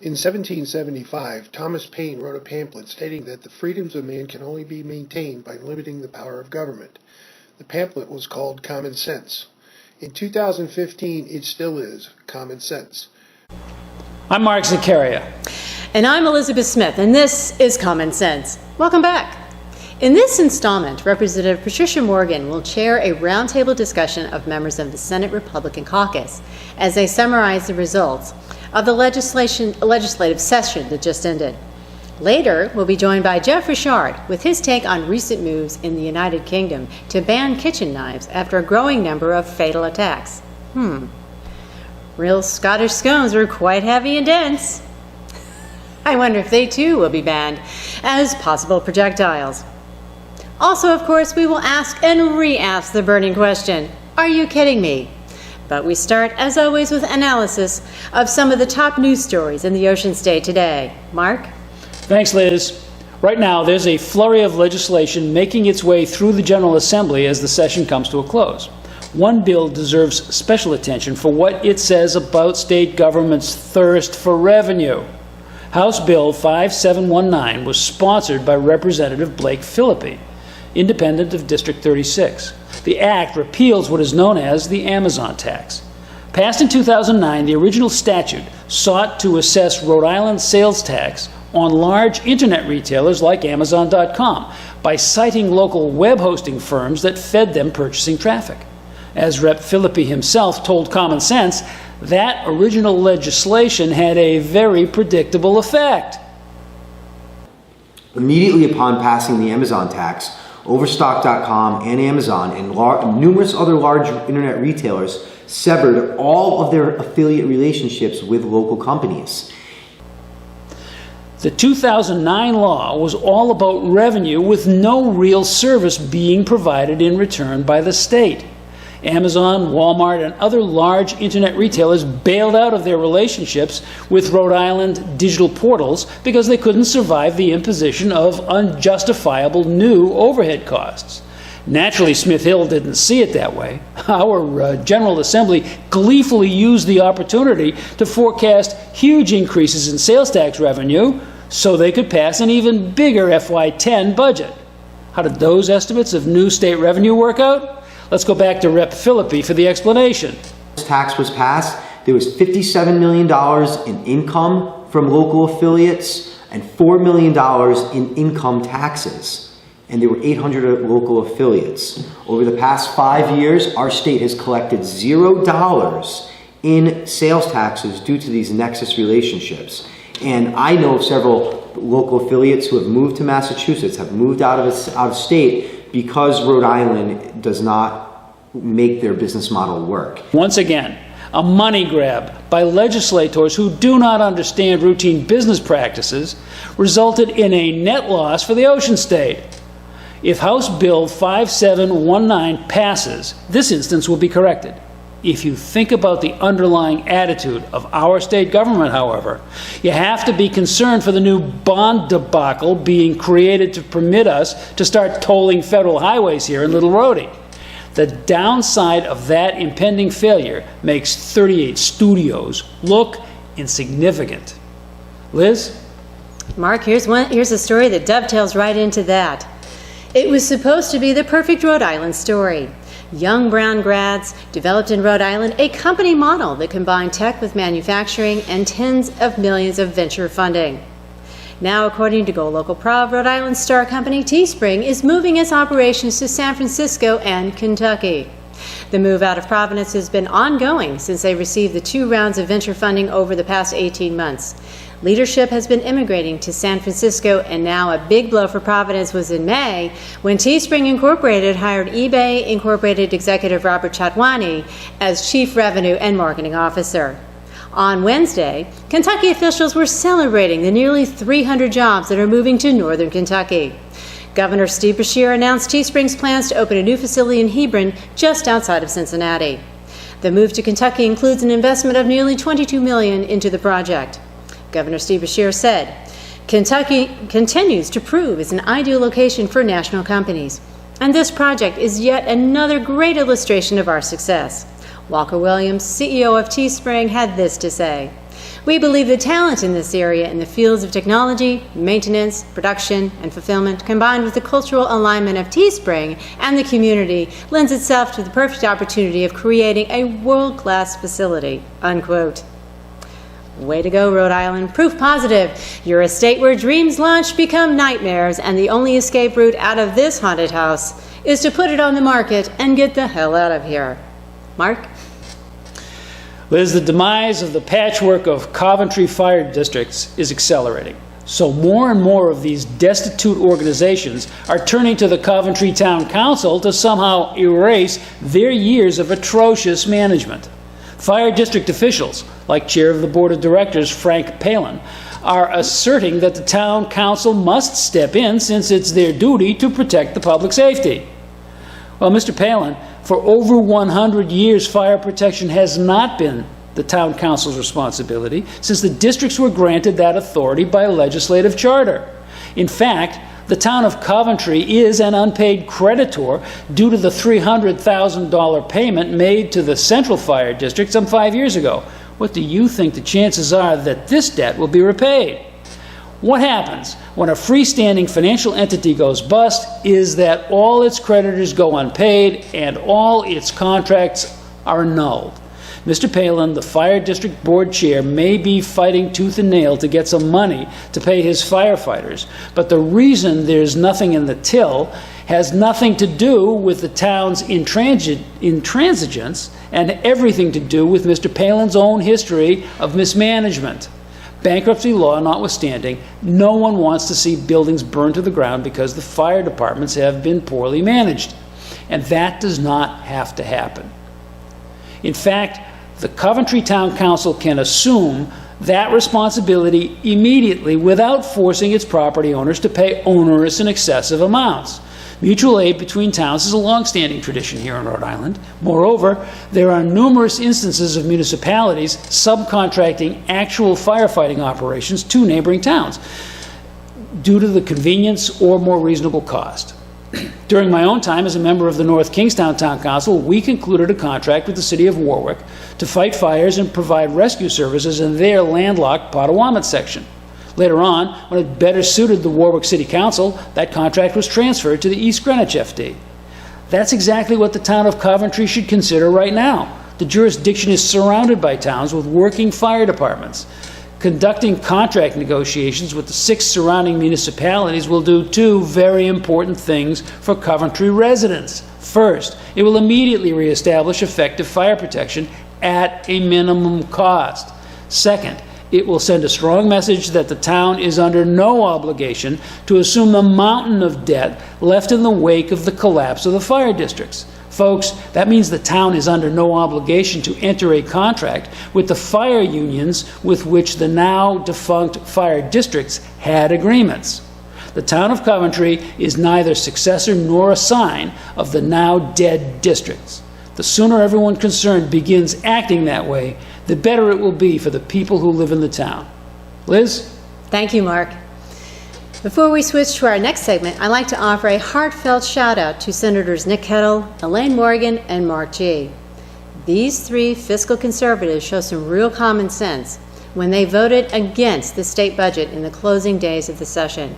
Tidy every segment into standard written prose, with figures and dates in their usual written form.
In 1775, Thomas Paine wrote a pamphlet stating that the freedoms of man can only be maintained by limiting the power of government. The pamphlet was called Common Sense. In 2015, it still is Common Sense. I'm Mark Zaccaria. And I'm Elizabeth Smith, and this is Common Sense. Welcome back. In this installment, Representative Patricia Morgan will chair a roundtable discussion of members of the Senate Republican caucus as they summarize the results of the legislative session that just ended. Later, we'll be joined by Jeff Richard with his take on recent moves in the United Kingdom to ban kitchen knives after a growing number of fatal attacks. Real Scottish scones are quite heavy and dense. I wonder if they too will be banned as possible projectiles. Also, of course, we will ask and re-ask the burning question, are you kidding me? But we start, as always, with analysis of some of the top news stories in the Ocean State today. Mark? Thanks, Liz. Right now, there's a flurry of legislation making its way through the General Assembly as the session comes to a close. One bill deserves special attention for what it says about state government's thirst for revenue. House Bill 5719 was sponsored by Representative Blake Philippi, independent of District 36. The act repeals what is known as the Amazon tax. Passed in 2009, the original statute sought to assess Rhode Island's sales tax on large internet retailers like Amazon.com by citing local web hosting firms that fed them purchasing traffic. As Rep. Philippi himself told Common Sense, that original legislation had a very predictable effect. Immediately upon passing the Amazon tax, Overstock.com and Amazon and numerous other large internet retailers severed all of their affiliate relationships with local companies. The 2009 law was all about revenue with no real service being provided in return by the state. Amazon, Walmart, and other large internet retailers bailed out of their relationships with Rhode Island digital portals because they couldn't survive the imposition of unjustifiable new overhead costs. Naturally, Smith Hill didn't see it that way. Our General Assembly gleefully used the opportunity to forecast huge increases in sales tax revenue so they could pass an even bigger FY10 budget. How did those estimates of new state revenue work out? Let's go back to Rep. Philippi for the explanation. This tax was passed. There was $57 million in income from local affiliates and $4 million in income taxes. And there were 800 local affiliates. Over the past 5 years, our state has collected $0 in sales taxes due to these nexus relationships. And I know of several local affiliates who have moved to Massachusetts, have moved out of state, because Rhode Island does not make their business model work. Once again, a money grab by legislators who do not understand routine business practices resulted in a net loss for the Ocean State. If House Bill 5719 passes, this instance will be corrected. If you think about the underlying attitude of our state government, however, you have to be concerned for the new bond debacle being created to permit us to start tolling federal highways here in Little Rhodey. The downside of that impending failure makes 38 studios look insignificant. Liz? Mark, here's a story that dovetails right into that. It was supposed to be the perfect Rhode Island story. Young brown grads developed in Rhode Island a company model that combined tech with manufacturing and tens of millions of venture funding. Now, according to Go Local Prov, Rhode Island's star company Teespring is moving its operations to San Francisco and Kentucky. The move out of Providence has been ongoing since they received the 2 rounds of venture funding over the past 18 months. Leadership has been immigrating to San Francisco, and now a big blow for Providence was in May when Teespring Incorporated hired eBay Incorporated executive Robert Chatwani as Chief Revenue and Marketing Officer. On Wednesday, Kentucky officials were celebrating the nearly 300 jobs that are moving to northern Kentucky. Governor Steve Beshear announced Teespring's plans to open a new facility in Hebron just outside of Cincinnati. The move to Kentucky includes an investment of nearly $22 million into the project. Governor Steve Beshear said, Kentucky continues to prove as an ideal location for national companies, and this project is yet another great illustration of our success. Walker Williams, CEO of Teespring, had this to say. We believe the talent in this area in the fields of technology, maintenance, production, and fulfillment, combined with the cultural alignment of Teespring and the community, lends itself to the perfect opportunity of creating a world-class facility, unquote. Way to go, Rhode Island. Proof positive. You're a state where dreams launched become nightmares, and the only escape route out of this haunted house is to put it on the market and get the hell out of here. Mark? Liz, the demise of the patchwork of Coventry fire districts is accelerating. So more and more of these destitute organizations are turning to the Coventry Town Council to somehow erase their years of atrocious management. Fire district officials, like Chair of the Board of Directors Frank Palin, are asserting that the Town Council must step in since it's their duty to protect the public safety. Well, Mr. Palin, for over 100 years, fire protection has not been the Town Council's responsibility since the districts were granted that authority by legislative charter. In fact, the town of Coventry is an unpaid creditor due to the $300,000 payment made to the Central Fire District some 5 years ago. What do you think the chances are that this debt will be repaid? What happens when a freestanding financial entity goes bust is that all its creditors go unpaid and all its contracts are annulled. Mr. Palin, the Fire District Board Chair, may be fighting tooth and nail to get some money to pay his firefighters, but the reason there's nothing in the till has nothing to do with the town's intransigence and everything to do with Mr. Palin's own history of mismanagement. Bankruptcy law notwithstanding, no one wants to see buildings burned to the ground because the fire departments have been poorly managed. And that does not have to happen. In fact, the Coventry Town Council can assume that responsibility immediately without forcing its property owners to pay onerous and excessive amounts. Mutual aid between towns is a long-standing tradition here in Rhode Island. Moreover, there are numerous instances of municipalities subcontracting actual firefighting operations to neighboring towns due to the convenience or more reasonable cost. During my own time as a member of the North Kingstown Town Council, we concluded a contract with the City of Warwick to fight fires and provide rescue services in their landlocked Potawatomi section. Later on, when it better suited the Warwick City Council, that contract was transferred to the East Greenwich FD. That's exactly what the town of Coventry should consider right now. The jurisdiction is surrounded by towns with working fire departments. Conducting contract negotiations with the 6 surrounding municipalities will do 2 very important things for Coventry residents. First, it will immediately reestablish effective fire protection at a minimum cost. Second, it will send a strong message that the town is under no obligation to assume the mountain of debt left in the wake of the collapse of the fire districts. Folks, that means the town is under no obligation to enter a contract with the fire unions with which the now defunct fire districts had agreements. The town of Coventry is neither successor nor a sign of the now dead districts. The sooner everyone concerned begins acting that way, the better it will be for the people who live in the town. Liz? Thank you, Mark. Before we switch to our next segment, I'd like to offer a heartfelt shout out to Senators Nick Kettle, Elaine Morgan, and Mark G. These 3 fiscal conservatives show some real common sense when they voted against the state budget in the closing days of the session.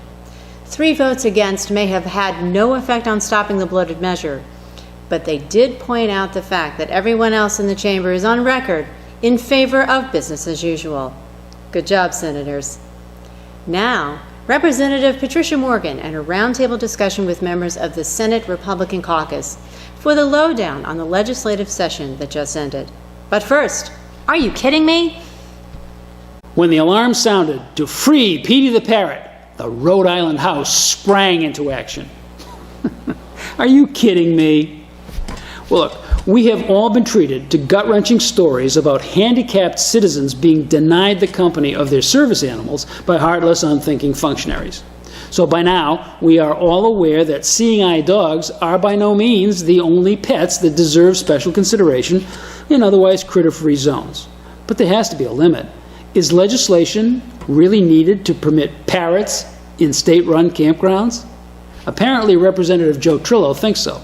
3 votes against may have had no effect on stopping the bloated measure, but they did point out the fact that everyone else in the chamber is on record in favor of business as usual. Good job, Senators. Now, Representative Patricia Morgan and a roundtable discussion with members of the Senate Republican Caucus for the lowdown on the legislative session that just ended. But first, are you kidding me? When the alarm sounded to free Petey the Parrot, the Rhode Island House sprang into action. Are you kidding me? Well, look, we have all been treated to gut-wrenching stories about handicapped citizens being denied the company of their service animals by heartless, unthinking functionaries. So by now, we are all aware that seeing-eye dogs are by no means the only pets that deserve special consideration in otherwise critter-free zones. But there has to be a limit. Is legislation really needed to permit parrots in state-run campgrounds? Apparently, Representative Joe Trillo thinks so.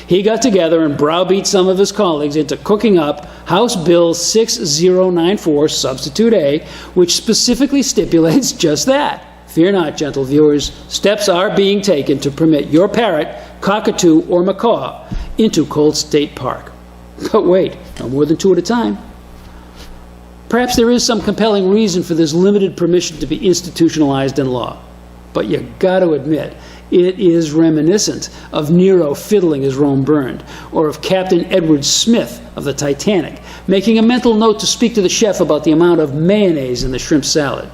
he got together and browbeat some of his colleagues into cooking up House Bill 6094, Substitute A, which specifically stipulates just that. Fear not, gentle viewers, steps are being taken to permit your parrot, cockatoo, or macaw into Cold State Park. But wait, no more than 2 at a time. Perhaps there is some compelling reason for this limited permission to be institutionalized in law. But you got to admit, it is reminiscent of Nero fiddling as Rome burned, or of Captain Edward Smith of the Titanic making a mental note to speak to the chef about the amount of mayonnaise in the shrimp salad.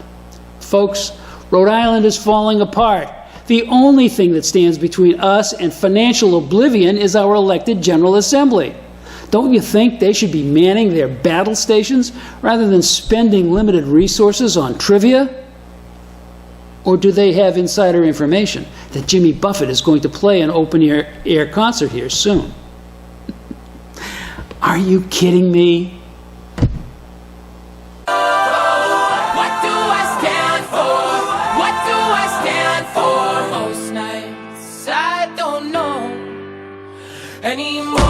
Folks, Rhode Island is falling apart. The only thing that stands between us and financial oblivion is our elected General Assembly. Don't you think they should be manning their battle stations rather than spending limited resources on trivia? Or do they have insider information that Jimmy Buffett is going to play an open-air concert here soon? Are you kidding me? What do I stand for? What do I stand for? Most nights I don't know anymore.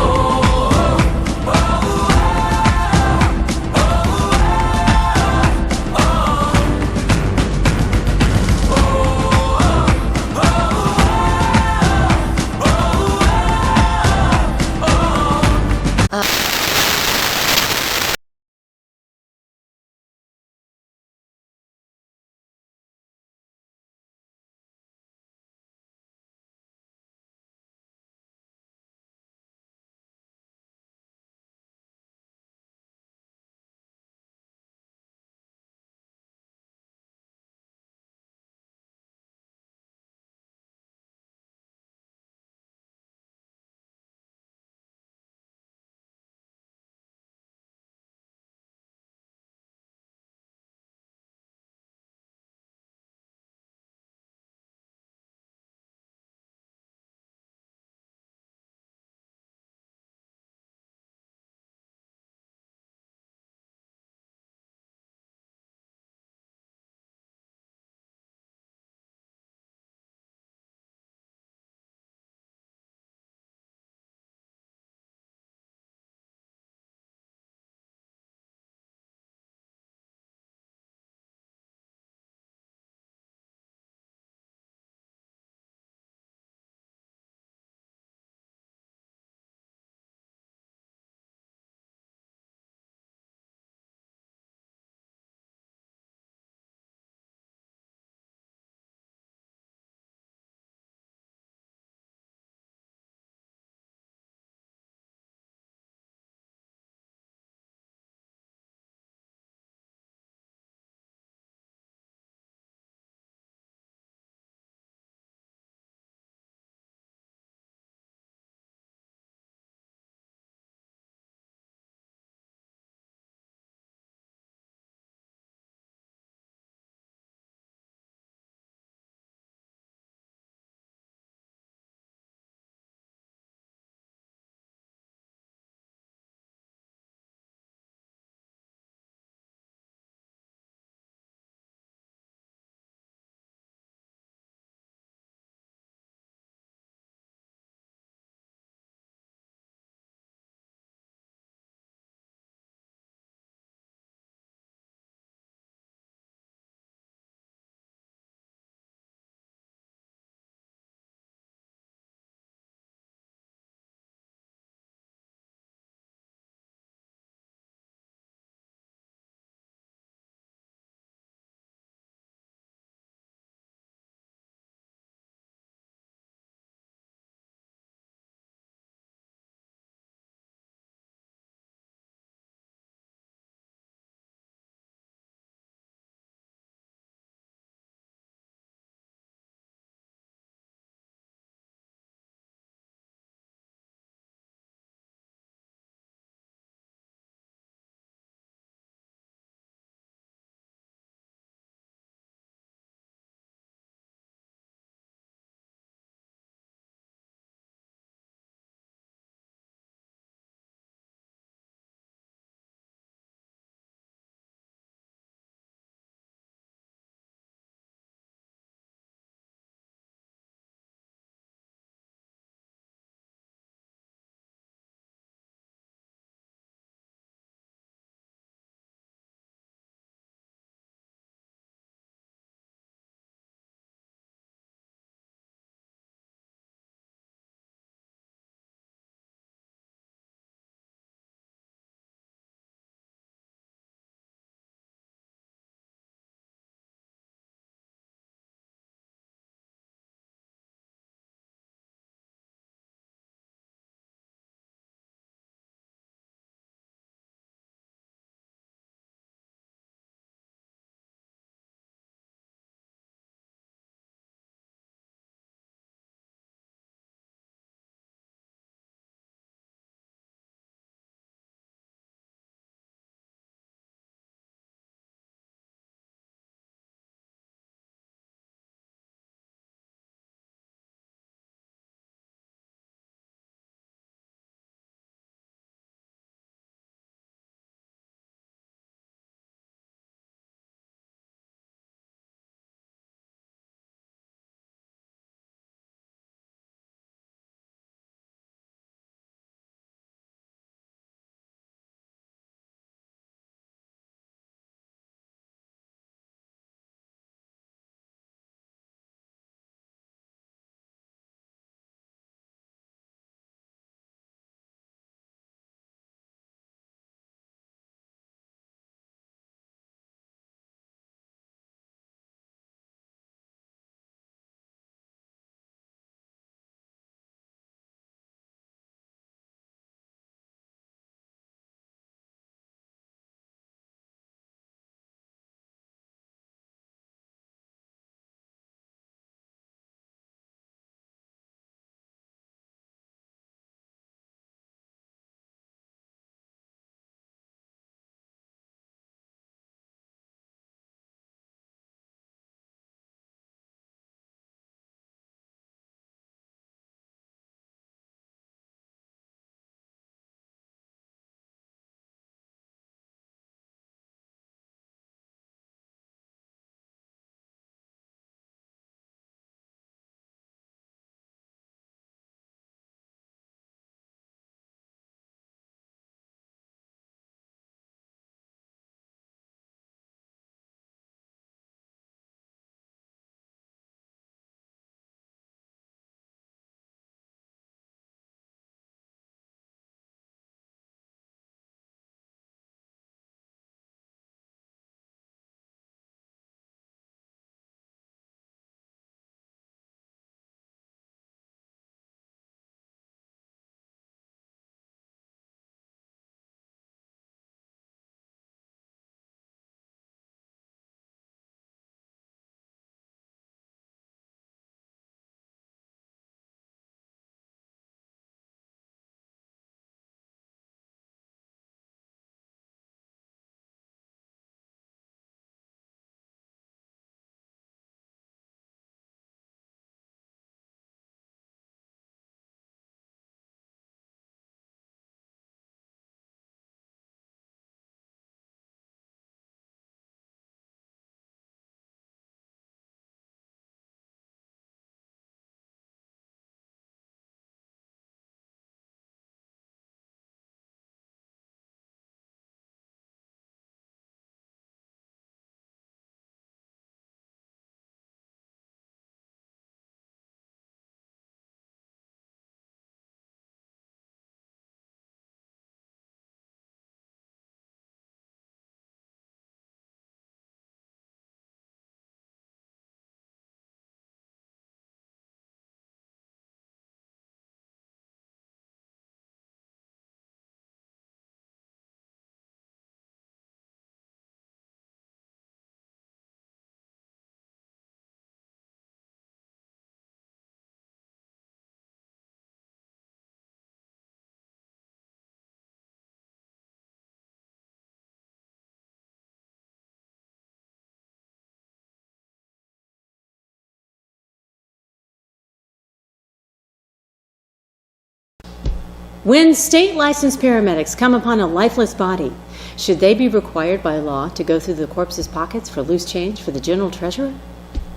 When state licensed paramedics come upon a lifeless body, should they be required by law to go through the corpse's pockets for loose change for the general treasurer?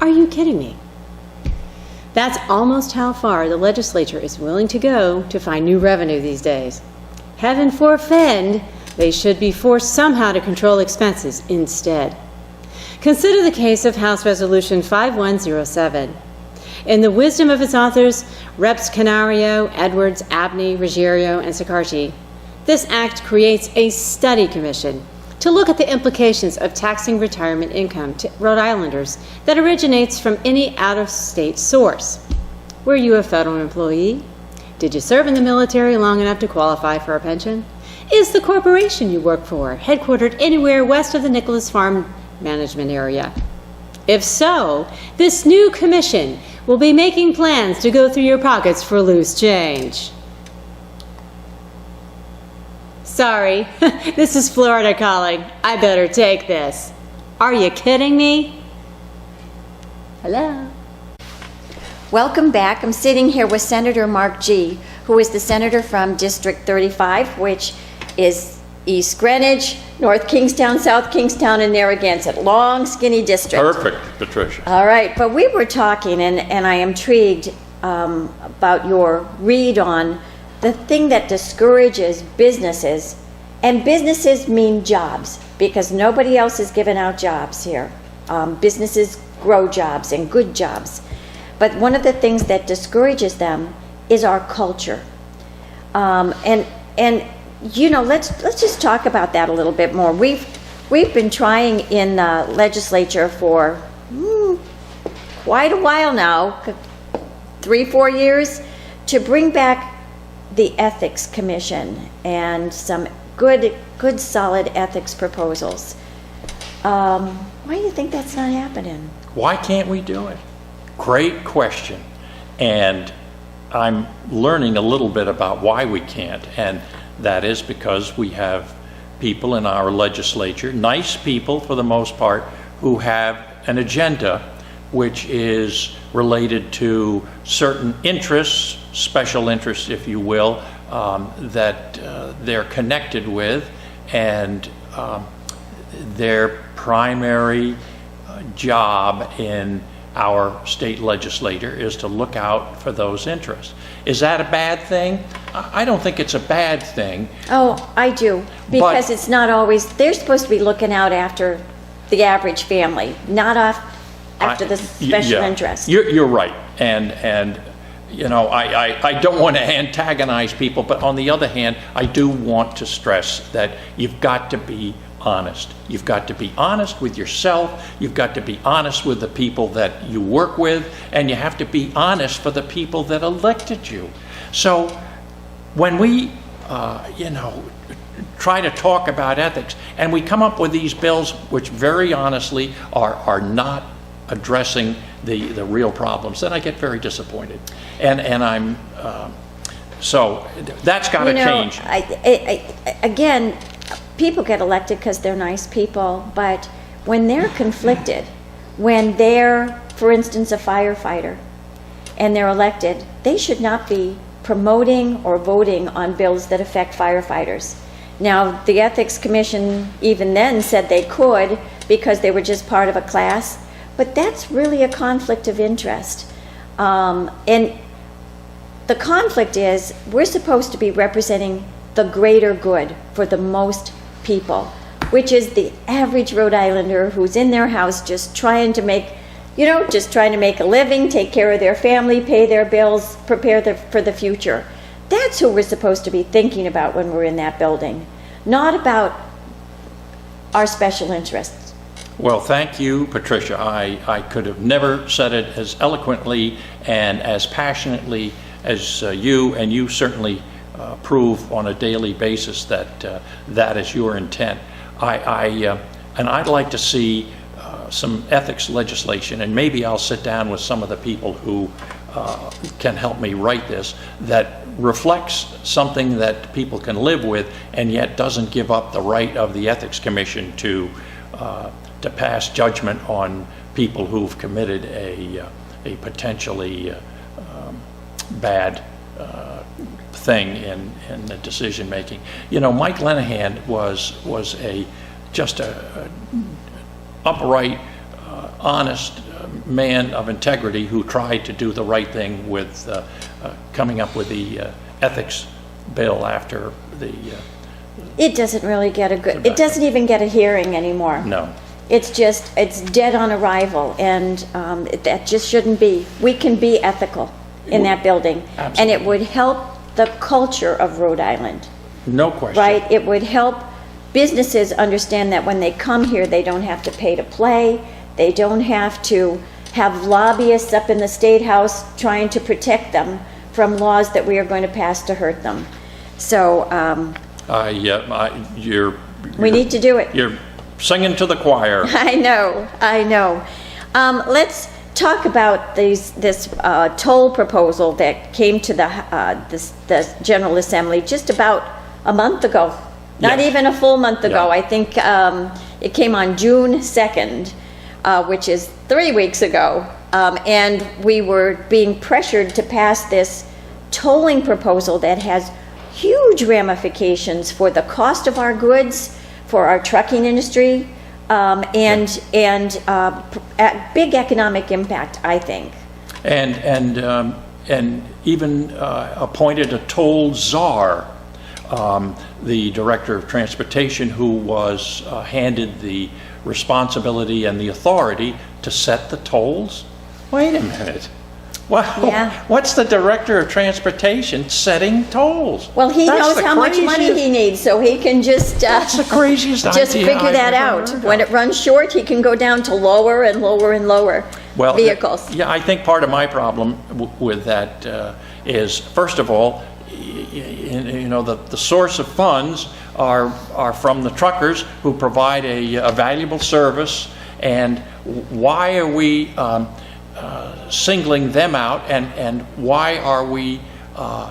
Are you kidding me? That's almost how far the legislature is willing to go to find new revenue these days. Heaven forfend, they should be forced somehow to control expenses instead. Consider the case of House Resolution 5107. In the wisdom of its authors, Reps Canario, Edwards, Abney, Ruggiero, and Zaccaria, this act creates a study commission to look at the implications of taxing retirement income to Rhode Islanders that originates from any out-of-state source. Were you a federal employee? Did you serve in the military long enough to qualify for a pension? Is the corporation you work for headquartered anywhere west of the Nicholas Farm management area? If so, this new commission will be making plans to go through your pockets for loose change. Sorry, this is Florida calling. I better take this. Are you kidding me? Hello? Welcome back. I'm sitting here with Senator Mark G., who is the senator from District 35, which is East Greenwich, North Kingstown, South Kingstown, and Narragansett. Long, skinny district. Perfect, Patricia. All right, but we were talking, and I am intrigued about your read on the thing that discourages businesses, and businesses mean jobs, because nobody else is giving out jobs here. Businesses grow jobs and good jobs. But one of the things that discourages them is our culture. And you know, let's just talk about that a little bit more. We've been trying in the legislature for quite a while now, 3-4 years, to bring back the Ethics Commission and some good solid ethics proposals. Why do you think that's not happening? Why can't we do it? Great question. And I'm learning a little bit about why we can't, and that is because we have people in our legislature, nice people for the most part, who have an agenda which is related to certain interests, special interests, if you will, that they're connected with, and their primary job in our state legislature is to look out for those interests. Is that a bad thing? I don't think it's a bad thing. Oh, I do, because it's not always, they're supposed to be looking out after the average family, not after the special interest. You're right, and you know, I don't want to antagonize people, but on the other hand, I do want to stress that you've got to be honest. You've got to be honest with yourself, you've got to be honest with the people that you work with, and you have to be honest for the people that elected you. So when we, you know, try to talk about ethics, and we come up with these bills which very honestly are not addressing the real problems, then I get very disappointed. And I'm, so that's got to change. Again, people get elected because they're nice people, but when they're conflicted, when they're, for instance, a firefighter, and they're elected, they should not be promoting or voting on bills that affect firefighters. Now, the Ethics Commission even then said they could because they were just part of a class, but that's really a conflict of interest. And the conflict is we're supposed to be representing the greater good for the most people, which is the average Rhode Islander who's in their house just trying to make, you know, just trying to make a living, take care of their family, pay their bills, prepare for the future. That's who we're supposed to be thinking about when we're in that building, not about our special interests. Well, thank you, Patricia. I could have never said it as eloquently and as passionately as you, and you certainly prove on a daily basis that that is your intent. And I'd like to see some ethics legislation, and maybe I'll sit down with some of the people who can help me write this, that reflects something that people can live with and yet doesn't give up the right of the Ethics Commission to pass judgment on people who've committed a potentially bad thing in the decision making. You know, Mike Lenahan was just a upright, honest man of integrity who tried to do the right thing with coming up with the ethics bill after the. It doesn't really get a good. It doesn't even get a hearing anymore. No. It's dead on arrival, and that just shouldn't be. We can be ethical in that building, Absolutely. and it would help the culture of Rhode Island. No question. Right? It would help businesses understand that when they come here, they don't have to pay to play. They don't have to have lobbyists up in the State House trying to protect them from laws that we are going to pass to hurt them. So we need to do it. You're singing to the choir. I know. Let's talk about this toll proposal that came to the General Assembly just about a month ago. Not Yes. even a full month ago. Yeah. I think it came on June 2nd, which is 3 weeks ago. And we were being pressured to pass this tolling proposal that has huge ramifications for the cost of our goods, for our trucking industry, and big economic impact, I think. And even appointed a toll czar, the director of transportation, who was handed the responsibility and the authority to set the tolls. Wait a minute. Well, Yeah. what's the director of transportation setting tolls? Well, he That's knows the how much money craziest- he needs, so he can just That's the craziest just idea figure I've that ever out. heard When of. it runs short, he can go down to lower and lower and lower vehicles. Yeah, I think part of my problem with that is, first of all, you know, the source of funds are from the truckers who provide a valuable service, and why are we singling them out, and why are we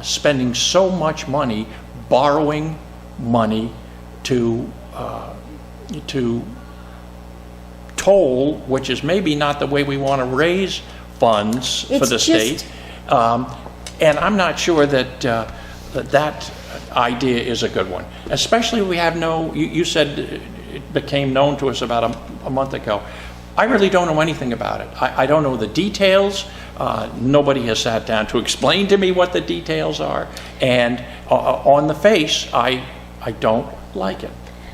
spending so much money borrowing money to toll, which is maybe not the way we want to raise funds for It's the just- state. And I'm not sure that that idea is a good one, especially we have you said it became known to us about a month ago. I really don't know anything about it. I don't know the details. Nobody has sat down to explain to me what the details are. And on the face, I don't like it.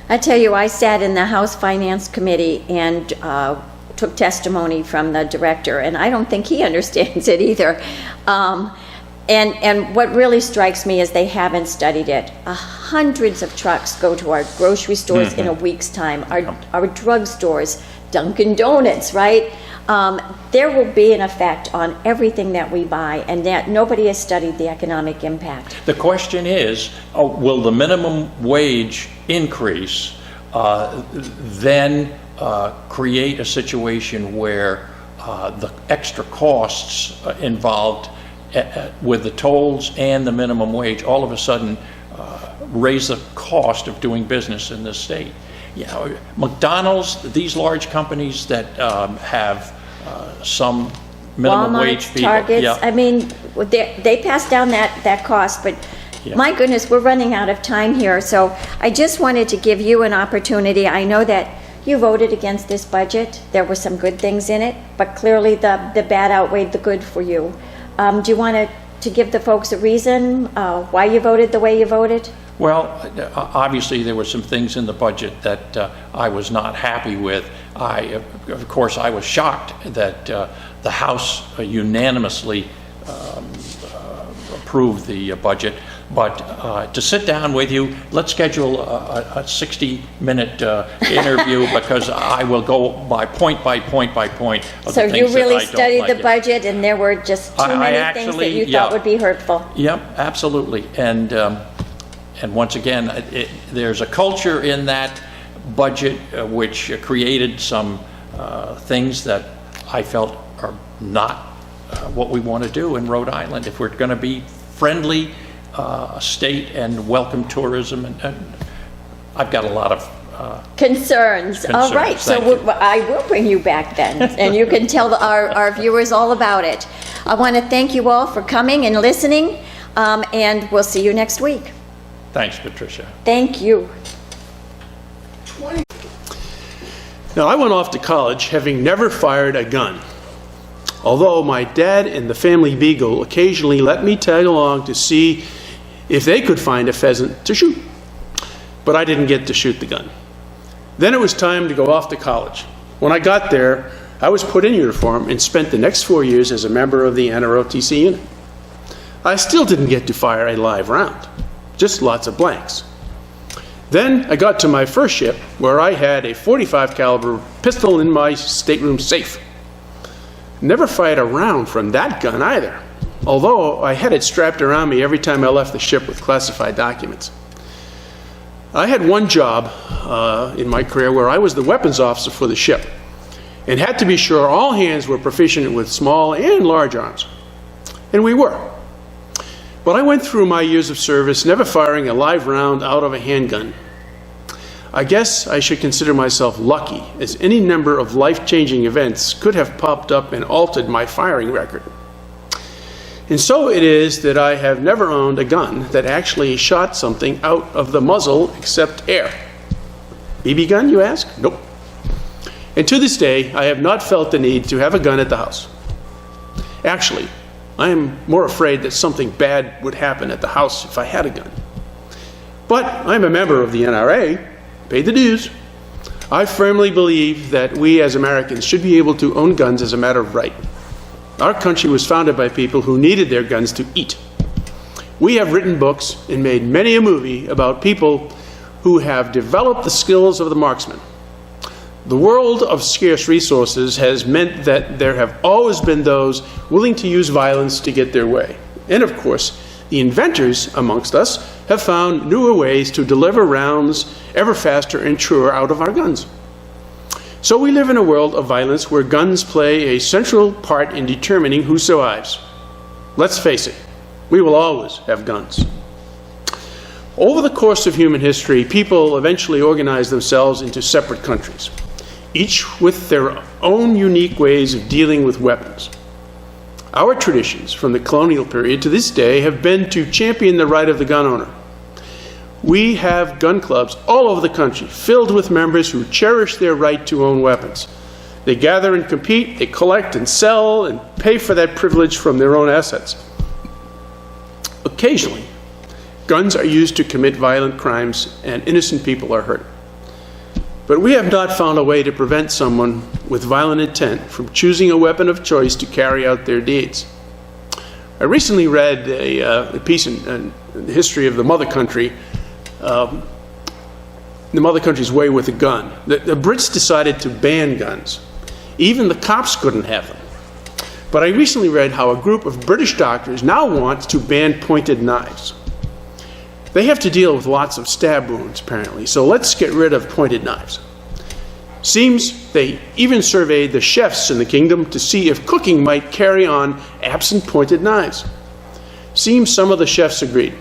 I tell you, I sat in the House Finance Committee and took testimony from the director, and I don't think he understands it either. And what really strikes me is they haven't studied it. Hundreds of trucks go to our grocery stores in a week's time, our drug stores, Dunkin' Donuts, right? There will be an effect on everything that we buy, and that nobody has studied the economic impact. The question is, will the minimum wage increase then create a situation where the extra costs involved with the tolls and the minimum wage all of a sudden raise the cost of doing business in this state? You know, McDonald's, these large companies that have some minimum Walmart, wage people. Targets, Yeah. I mean, they pass down that cost, but Yeah. my goodness, we're running out of time here. So I just wanted to give you an opportunity. I know that you voted against this budget. There were some good things in it, but clearly the bad outweighed the good for you. Do you want to give the folks a reason why you voted the way you voted? Well, obviously there were some things in the budget that I was not happy with. Of course, I was shocked that the House unanimously approved the budget. But to sit down with you, let's schedule a 60-minute interview because I will go by point of So the you things really that I don't studied like the budget, and there were just too many things that you thought would be hurtful. Yep, absolutely. And once again, there's a culture in that budget which created some things that I felt are not what we want to do in Rhode Island. If we're going to be friendly state and welcome tourism, and I've got a lot of Concerns. All right, so Thank you. I will bring you back then, and you can tell our viewers all about it. I want to thank you all for coming and listening. And we'll see you next week. Thanks, Patricia. Thank you. Now, I went off to college having never fired a gun, although my dad and the family beagle occasionally let me tag along to see if they could find a pheasant to shoot. But I didn't get to shoot the gun. Then it was time to go off to college. When I got there, I was put in uniform and spent the next 4 years as a member of the NROTC unit. I still didn't get to fire a live round, just lots of blanks. Then I got to my first ship, where I had a .45 caliber pistol in my stateroom safe. Never fired a round from that gun either, although I had it strapped around me every time I left the ship with classified documents. I had one job in my career where I was the weapons officer for the ship and had to be sure all hands were proficient with small and large arms. And we were. But I went through my years of service never firing a live round out of a handgun. I guess I should consider myself lucky, as any number of life-changing events could have popped up and altered my firing record. And so it is that I have never owned a gun that actually shot something out of the muzzle except air. BB gun, you ask? Nope. And to this day, I have not felt the need to have a gun at the house. Actually, I am more afraid that something bad would happen at the house if I had a gun. But I'm a member of the NRA, paid the dues. I firmly believe that we as Americans should be able to own guns as a matter of right. Our country was founded by people who needed their guns to eat. We have written books and made many a movie about people who have developed the skills of the marksman. The world of scarce resources has meant that there have always been those willing to use violence to get their way. And of course, the inventors amongst us have found newer ways to deliver rounds ever faster and truer out of our guns. So we live in a world of violence where guns play a central part in determining who survives. Let's face it, we will always have guns. Over the course of human history, people eventually organized themselves into separate countries, each with their own unique ways of dealing with weapons. Our traditions from the colonial period to this day have been to champion the right of the gun owner. We have gun clubs all over the country filled with members who cherish their right to own weapons. They gather and compete, they collect and sell and pay for that privilege from their own assets. Occasionally, guns are used to commit violent crimes and innocent people are hurt. But we have not found a way to prevent someone with violent intent from choosing a weapon of choice to carry out their deeds. I recently read a piece in the history of the mother country, the mother country's way with a gun. The Brits decided to ban guns. Even the cops couldn't have them. But I recently read how a group of British doctors now wants to ban pointed knives. They have to deal with lots of stab wounds, apparently, so let's get rid of pointed knives. Seems they even surveyed the chefs in the kingdom to see if cooking might carry on absent pointed knives. Seems some of the chefs agreed.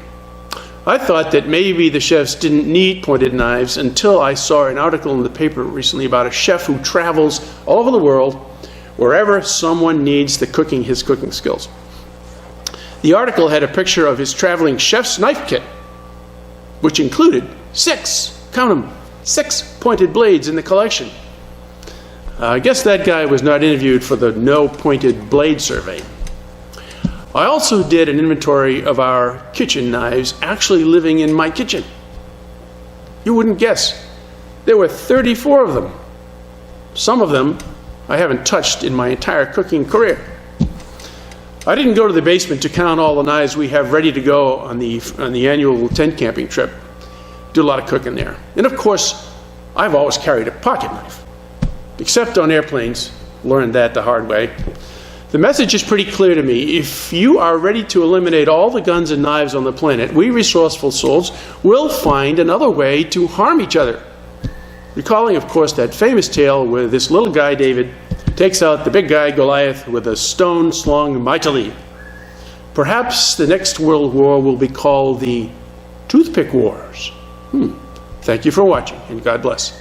I thought that maybe the chefs didn't need pointed knives until I saw an article in the paper recently about a chef who travels all over the world wherever someone needs his cooking skills. The article had a picture of his traveling chef's knife kit, which included 6 pointed blades in the collection. I guess that guy was not interviewed for the no pointed blade survey. I also did an inventory of our kitchen knives actually living in my kitchen. You wouldn't guess. There were 34 of them. Some of them I haven't touched in my entire cooking career. I didn't go to the basement to count all the knives we have ready to go on the annual tent camping trip. Do a lot of cooking there. And of course, I've always carried a pocket knife. Except on airplanes. Learned that the hard way. The message is pretty clear to me. If you are ready to eliminate all the guns and knives on the planet, we resourceful souls will find another way to harm each other. Recalling, of course, that famous tale where this little guy, David, takes out the big guy, Goliath, with a stone slung mightily. Perhaps the next world war will be called the Toothpick Wars. Thank you for watching, and God bless.